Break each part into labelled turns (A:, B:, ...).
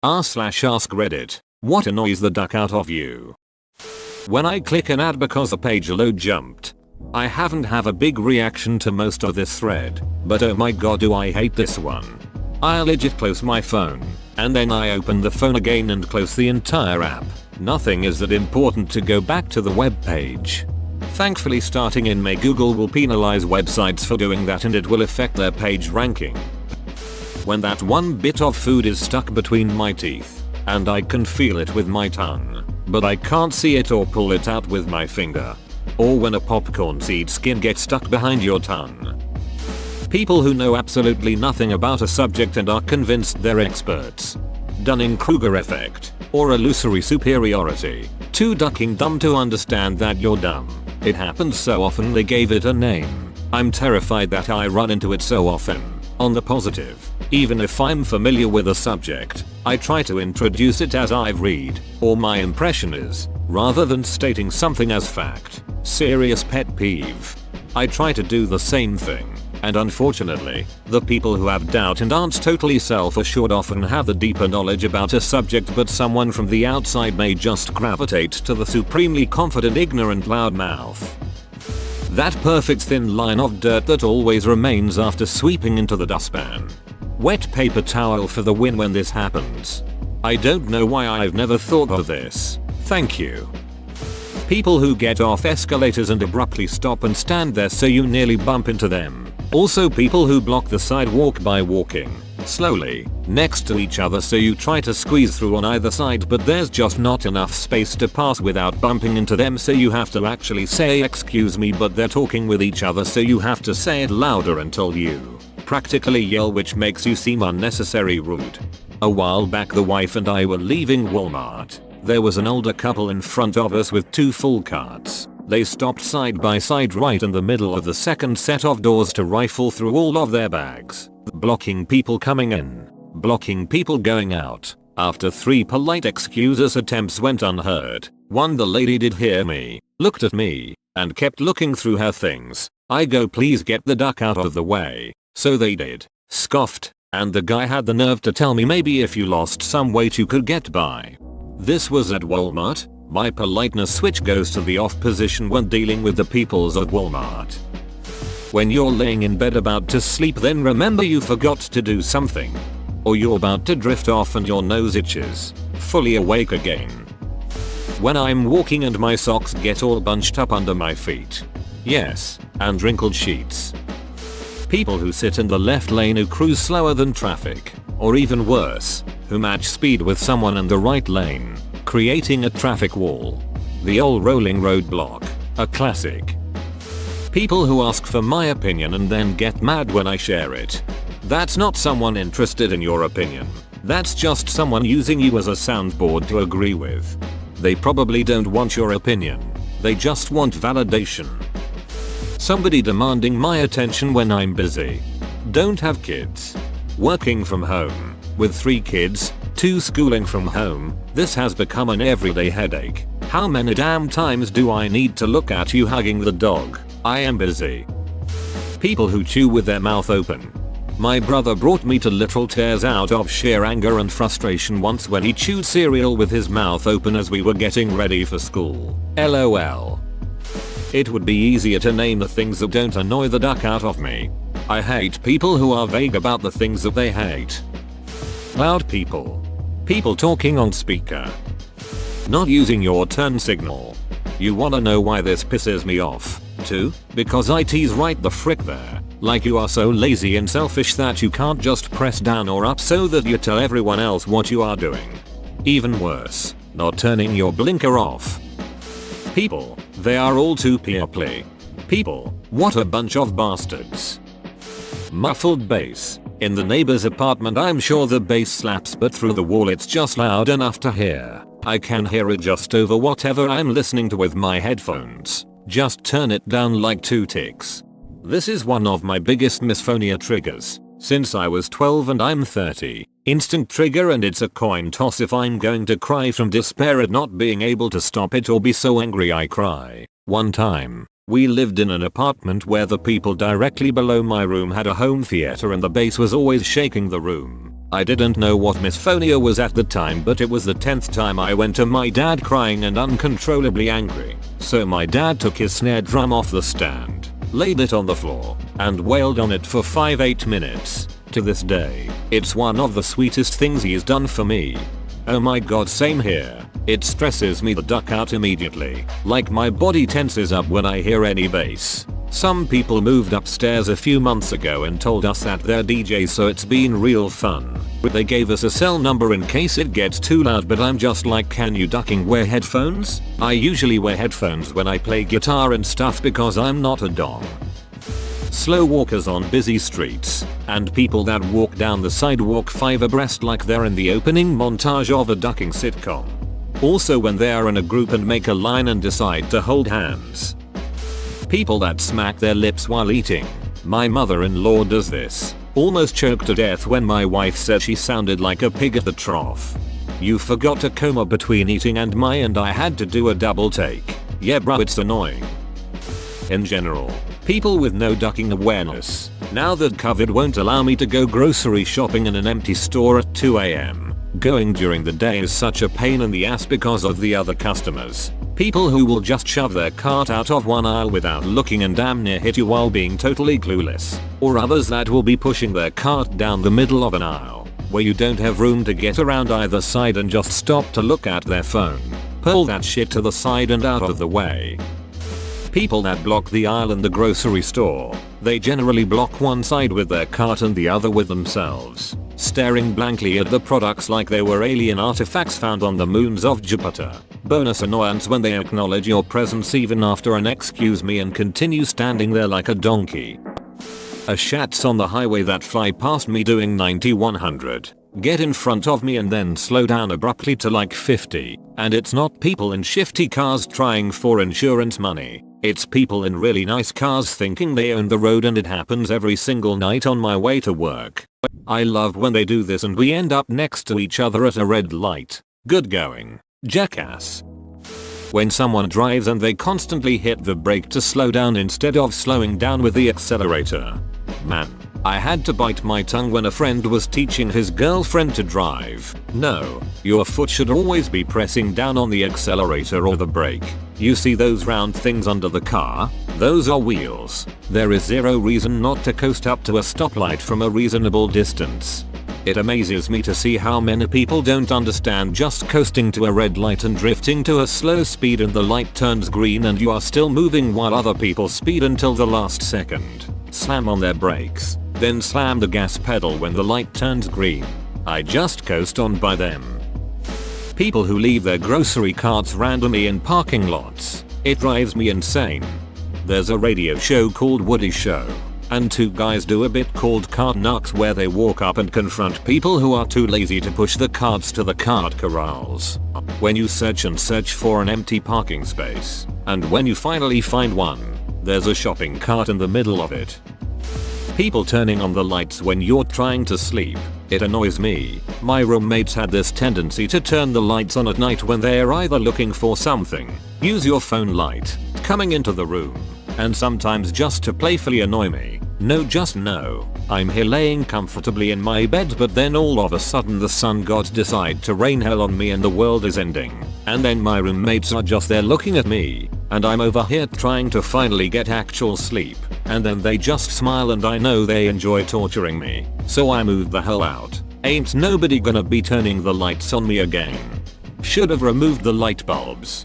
A: r/ask Reddit. What annoys the duck out of you? When I click an ad because the page load jumped. I haven't have a big reaction to most of this thread, but oh my god do I hate this one. I legit close my phone, and then I open the phone again and close the entire app. Nothing is that important to go back to the web page. Thankfully starting in May Google will penalize websites for doing that and it will affect their page ranking. When that one bit of food is stuck between my teeth, and I can feel it with my tongue, but I can't see it or pull it out with my finger. Or when a popcorn seed skin gets stuck behind your tongue. People who know absolutely nothing about a subject and are convinced they're experts. Dunning-Kruger effect, or illusory superiority. Too ducking dumb to understand that you're dumb. It happens so often they gave it a name. I'm terrified that I run into it so often. On the positive, even if I'm familiar with a subject, I try to introduce it as I read, or my impression is, rather than stating something as fact. Serious pet peeve. I try to do the same thing, and unfortunately, the people who have doubt and aren't totally self-assured often have the deeper knowledge about a subject, but someone from the outside may just gravitate to the supremely confident ignorant loudmouth. That perfect thin line of dirt that always remains after sweeping into the dustpan. Wet paper towel for the win when this happens. I don't know why I've never thought of this. Thank you. People who get off escalators and abruptly stop and stand there so you nearly bump into them. Also people who block the sidewalk by walking slowly next to each other so you try to squeeze through on either side but there's just not enough space to pass without bumping into them, so you have to actually say excuse me, but they're talking with each other so you have to say it louder until you practically yell, which makes you seem unnecessary rude. A while back the wife and I were leaving Walmart. There was an older couple in front of us with two full carts. They stopped side by side right in the middle of the second set of doors to rifle through all of their bags, blocking people coming in, blocking people going out. After 3 polite excuses attempts went unheard. One, the lady did hear me, looked at me, and kept looking through her things. I go, please get the duck out of the way. So they did. Scoffed, and the guy had the nerve to tell me maybe if you lost some weight you could get by. This was at Walmart. My politeness switch goes to the off position when dealing with the peoples of Walmart. When you're laying in bed about to sleep, then remember you forgot to do something. Or you're about to drift off and your nose itches. Fully awake again. When I'm walking and my socks get all bunched up under my feet. Yes, and wrinkled sheets. People who sit in the left lane who cruise slower than traffic. Or even worse, who match speed with someone in the right lane, creating a traffic wall. The old rolling roadblock, a classic. People who ask for my opinion and then get mad when I share it. That's not someone interested in your opinion. That's just someone using you as a soundboard to agree with. They probably don't want your opinion. They just want validation. Somebody demanding my attention when I'm busy. Don't have kids. Working from home. With 3 kids, 2 schooling from home, this has become an everyday headache. How many damn times do I need to look at you hugging the dog? I am busy. People who chew with their mouth open. My brother brought me to literal tears out of sheer anger and frustration once when he chewed cereal with his mouth open as we were getting ready for school. LOL. It would be easier to name the things that don't annoy the duck out of me. I hate people who are vague about the things that they hate. Loud people. People talking on speaker. Not using your turn signal. You wanna know why this pisses me off? Too? Because IT's right the frick there. Like you are so lazy and selfish that you can't just press down or up so that you tell everyone else what you are doing. Even worse, not turning your blinker off. People, they are all too people. People, what a bunch of bastards. Muffled bass. In the neighbor's apartment I'm sure the bass slaps, but through the wall it's just loud enough to hear. I can hear it just over whatever I'm listening to with my headphones. Just turn it down like 2 ticks. This is one of my biggest misphonia triggers. Since I was 12 and I'm 30. Instant trigger, and it's a coin toss if I'm going to cry from despair at not being able to stop it or be so angry I cry. One time, we lived in an apartment where the people directly below my room had a home theater and the bass was always shaking the room. I didn't know what misophonia was at the time, but it was the 10th time I went to my dad crying and uncontrollably angry. So my dad took his snare drum off the stand, laid it on the floor, and wailed on it for 5-8 minutes. To this day, it's one of the sweetest things he's done for me. Oh my god, same here. It stresses me the duck out immediately. Like my body tenses up when I hear any bass. Some people moved upstairs a few months ago and told us that they're DJs, so it's been real fun. They gave us a cell number in case it gets too loud, but I'm just like, can you ducking wear headphones? I usually wear headphones when I play guitar and stuff because I'm not a dong. Slow walkers on busy streets, and people that walk down the sidewalk 5 abreast like they're in the opening montage of a ducking sitcom. Also when they are in a group and make a line and decide to hold hands. People that smack their lips while eating. My mother-in-law does this. Almost choked to death when my wife said she sounded like a pig at the trough. You forgot a comma between eating and I had to do a double take. Yeah bro, it's annoying. In general, people with no ducking awareness. Now that COVID won't allow me to go grocery shopping in an empty store at 2 AM. Going during the day is such a pain in the ass because of the other customers. People who will just shove their cart out of one aisle without looking and damn near hit you while being totally clueless. Or others that will be pushing their cart down the middle of an aisle, where you don't have room to get around either side and just stop to look at their phone. Pull that shit to the side and out of the way. People that block the aisle in the grocery store. They generally block one side with their cart and the other with themselves, staring blankly at the products like they were alien artifacts found on the moons of Jupiter. Bonus annoyance when they acknowledge your presence even after an excuse me and continue standing there like a donkey. A shats on the highway that fly past me doing 90-100. Get in front of me and then slow down abruptly to like 50. And it's not people in shifty cars trying for insurance money. It's people in really nice cars thinking they own the road, and it happens every single night on my way to work. I love when they do this and we end up next to each other at a red light. Good going, jackass. When someone drives and they constantly hit the brake to slow down instead of slowing down with the accelerator. Man, I had to bite my tongue when a friend was teaching his girlfriend to drive. No, your foot should always be pressing down on the accelerator or the brake. You see those round things under the car? Those are wheels. There is zero reason not to coast up to a stoplight from a reasonable distance. It amazes me to see how many people don't understand just coasting to a red light and drifting to a slow speed and the light turns green and you are still moving while other people speed until the last second. Slam on their brakes, then slam the gas pedal when the light turns green. I just coast on by them. People who leave their grocery carts randomly in parking lots. It drives me insane. There's a radio show called Woody Show, and 2 guys do a bit called Cart Knocks where they walk up and confront people who are too lazy to push the carts to the cart corrals. When you search and search for an empty parking space, and when you finally find one, there's a shopping cart in the middle of it. People turning on the lights when you're trying to sleep. It annoys me. My roommates had this tendency to turn the lights on at night when they're either looking for something, use your phone light, coming into the room, and sometimes just to playfully annoy me. No, I'm here laying comfortably in my bed, but then all of a sudden the sun gods decide to rain hell on me and the world is ending. And then my roommates are just there looking at me, and I'm over here trying to finally get actual sleep, and then they just smile and I know they enjoy torturing me. So I move the hell out. Ain't nobody gonna be turning the lights on me again. Should have removed the light bulbs.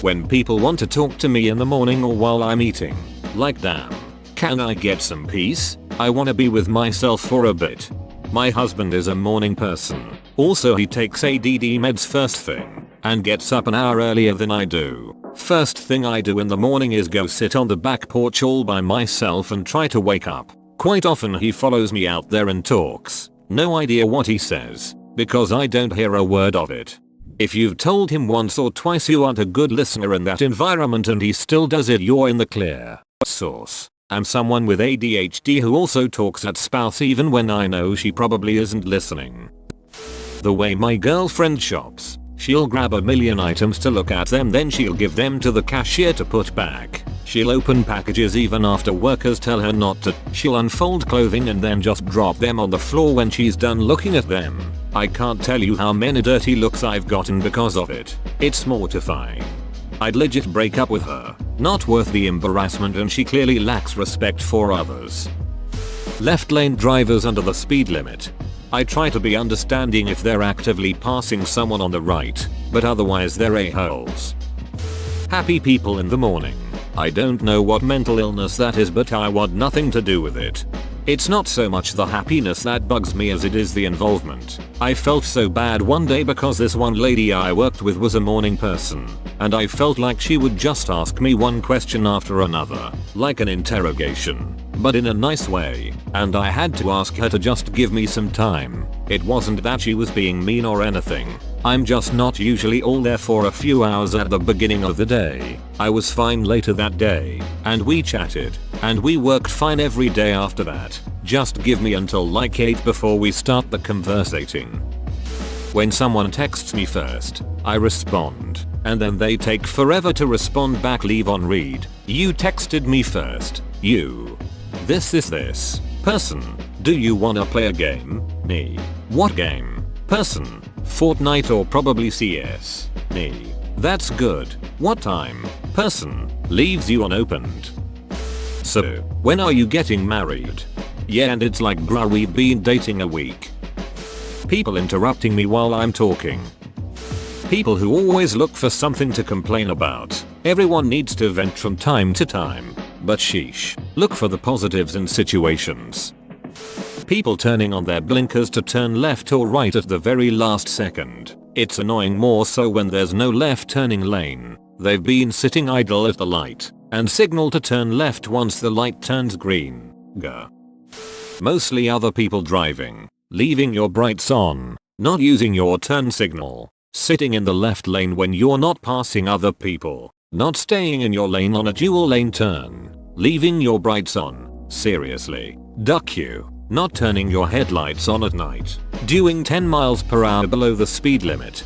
A: When people want to talk to me in the morning or while I'm eating. Like damn. Can I get some peace? I wanna be with myself for a bit. My husband is a morning person. Also he takes ADD meds first thing, and gets up an hour earlier than I do. First thing I do in the morning is go sit on the back porch all by myself and try to wake up. Quite often he follows me out there and talks. No idea what he says, because I don't hear a word of it. If you've told him once or twice you aren't a good listener in that environment and he still does it, you're in the clear. Source. I'm someone with ADHD who also talks at spouse even when I know she probably isn't listening. The way my girlfriend shops. She'll grab a million items to look at them, then she'll give them to the cashier to put back. She'll open packages even after workers tell her not to. She'll unfold clothing and then just drop them on the floor when she's done looking at them. I can't tell you how many dirty looks I've gotten because of it. It's mortifying. I'd legit break up with her. Not worth the embarrassment, and she clearly lacks respect for others. Left lane drivers under the speed limit. I try to be understanding if they're actively passing someone on the right, but otherwise they're a-holes. Happy people in the morning. I don't know what mental illness that is, but I want nothing to do with it. It's not so much the happiness that bugs me as it is the involvement. I felt so bad one day because this one lady I worked with was a morning person, and I felt like she would just ask me one question after another, like an interrogation, but in a nice way, and I had to ask her to just give me some time. It wasn't that she was being mean or anything. I'm just not usually all there for a few hours at the beginning of the day. I was fine later that day, and we chatted, and we worked fine every day after that. Just give me until like 8 before we start the conversating. When someone texts me first, I respond, and then they take forever to respond back. Leave on read. You texted me first. You. This. Person. Do you wanna play a game? Me. What game? Person. Fortnite or probably CS. Me. That's good. What time? Person. Leaves you unopened. So, when are you getting married? Yeah, and it's like, bruh, we've been dating a week. People interrupting me while I'm talking. People who always look for something to complain about. Everyone needs to vent from time to time. But sheesh. Look for the positives in situations. People turning on their blinkers to turn left or right at the very last second. It's annoying, more so when there's no left turning lane. They've been sitting idle at the light and signal to turn left once the light turns green. Gah. Mostly other people driving, leaving your brights on, not using your turn signal, sitting in the left lane when you're not passing other people, not staying in your lane on a dual lane turn, leaving your brights on. Seriously, duck you. Not turning your headlights on at night, doing 10 miles per hour below the speed limit.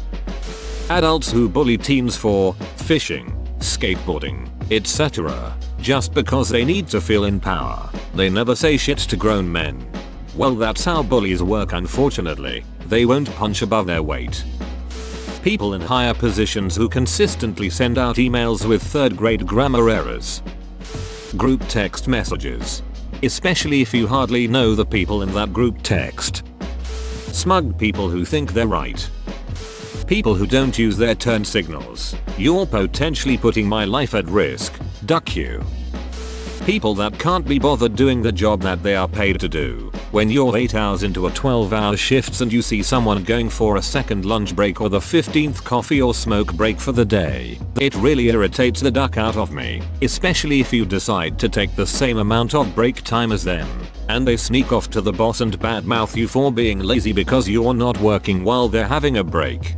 A: Adults who bully teens for fishing, skateboarding, etc. just because they need to feel in power. They never say shit to grown men. Well, that's how bullies work, unfortunately. They won't punch above their weight. People in higher positions who consistently send out emails with third-grade grammar errors. Group text messages. Especially if you hardly know the people in that group text. Smug people who think they're right. People who don't use their turn signals. You're potentially putting my life at risk. Duck you. People that can't be bothered doing the job that they are paid to do. When you're 8 hours into a 12-hour shifts and you see someone going for a second lunch break or the 15th coffee or smoke break for the day, it really irritates the duck out of me, especially if you decide to take the same amount of break time as them, and they sneak off to the boss and badmouth you for being lazy because you're not working while they're having a break.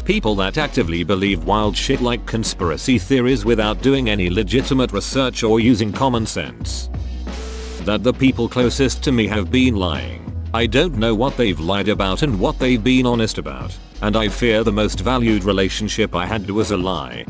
A: People that actively believe wild shit like conspiracy theories without doing any legitimate research or using common sense. That the people closest to me have been lying. I don't know what they've lied about and what they've been honest about, and I fear the most valued relationship I had was a lie.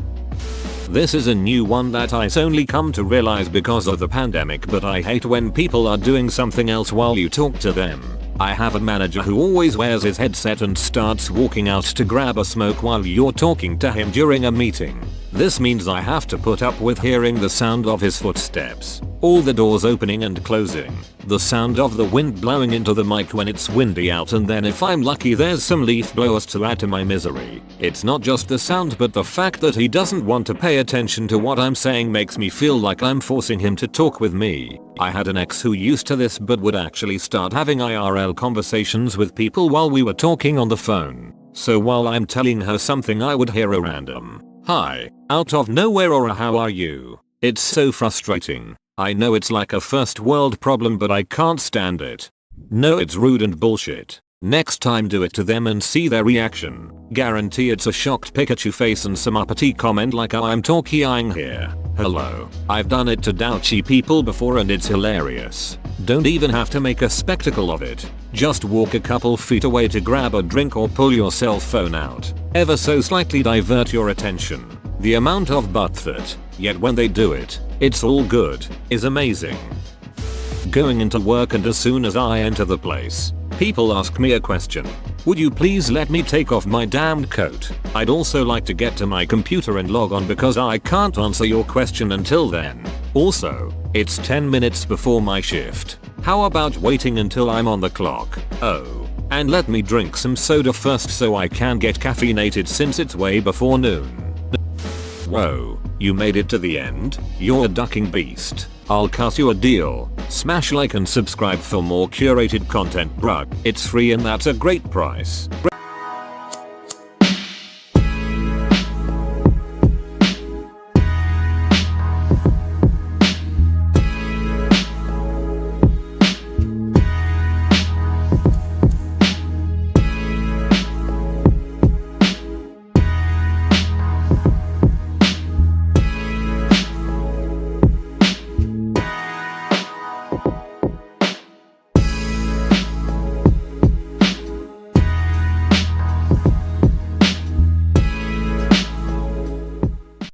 A: This is a new one that I's only come to realize because of the pandemic, but I hate when people are doing something else while you talk to them. I have a manager who always wears his headset and starts walking out to grab a smoke while you're talking to him during a meeting. This means I have to put up with hearing the sound of his footsteps, all the doors opening and closing, the sound of the wind blowing into the mic when it's windy out, and then if I'm lucky there's some leaf blowers to add to my misery. It's not just the sound, but the fact that he doesn't want to pay attention to what I'm saying makes me feel like I'm forcing him to talk with me. I had an ex who used to this but would actually start having IRL conversations with people while we were talking on the phone. So while I'm telling her something I would hear a random "Hi" out of nowhere or a "How are you?" It's so frustrating. I know it's like a first world problem, but I can't stand it. No, it's rude and bullshit. Next time do it to them and see their reaction. Guarantee it's a shocked Pikachu face and some uppity comment like "I'm talking here. Hello." I've done it to douchy people before and it's hilarious. Don't even have to make a spectacle of it. Just walk a couple feet away to grab a drink or pull your cell phone out. Ever so slightly divert your attention. The amount of butt that, yet when they do it, it's all good, is amazing. Going into work and as soon as I enter the place, people ask me a question. Would you please let me take off my damned coat? I'd also like to get to my computer and log on because I can't answer your question until then. Also, it's 10 minutes before my shift. How about waiting until I'm on the clock? Oh, and let me drink some soda first so I can get caffeinated since it's way before noon. Whoa, you made it to the end? You're a ducking beast. I'll cut you a deal. Smash like and subscribe for more curated content, bruh. It's free and that's a great price.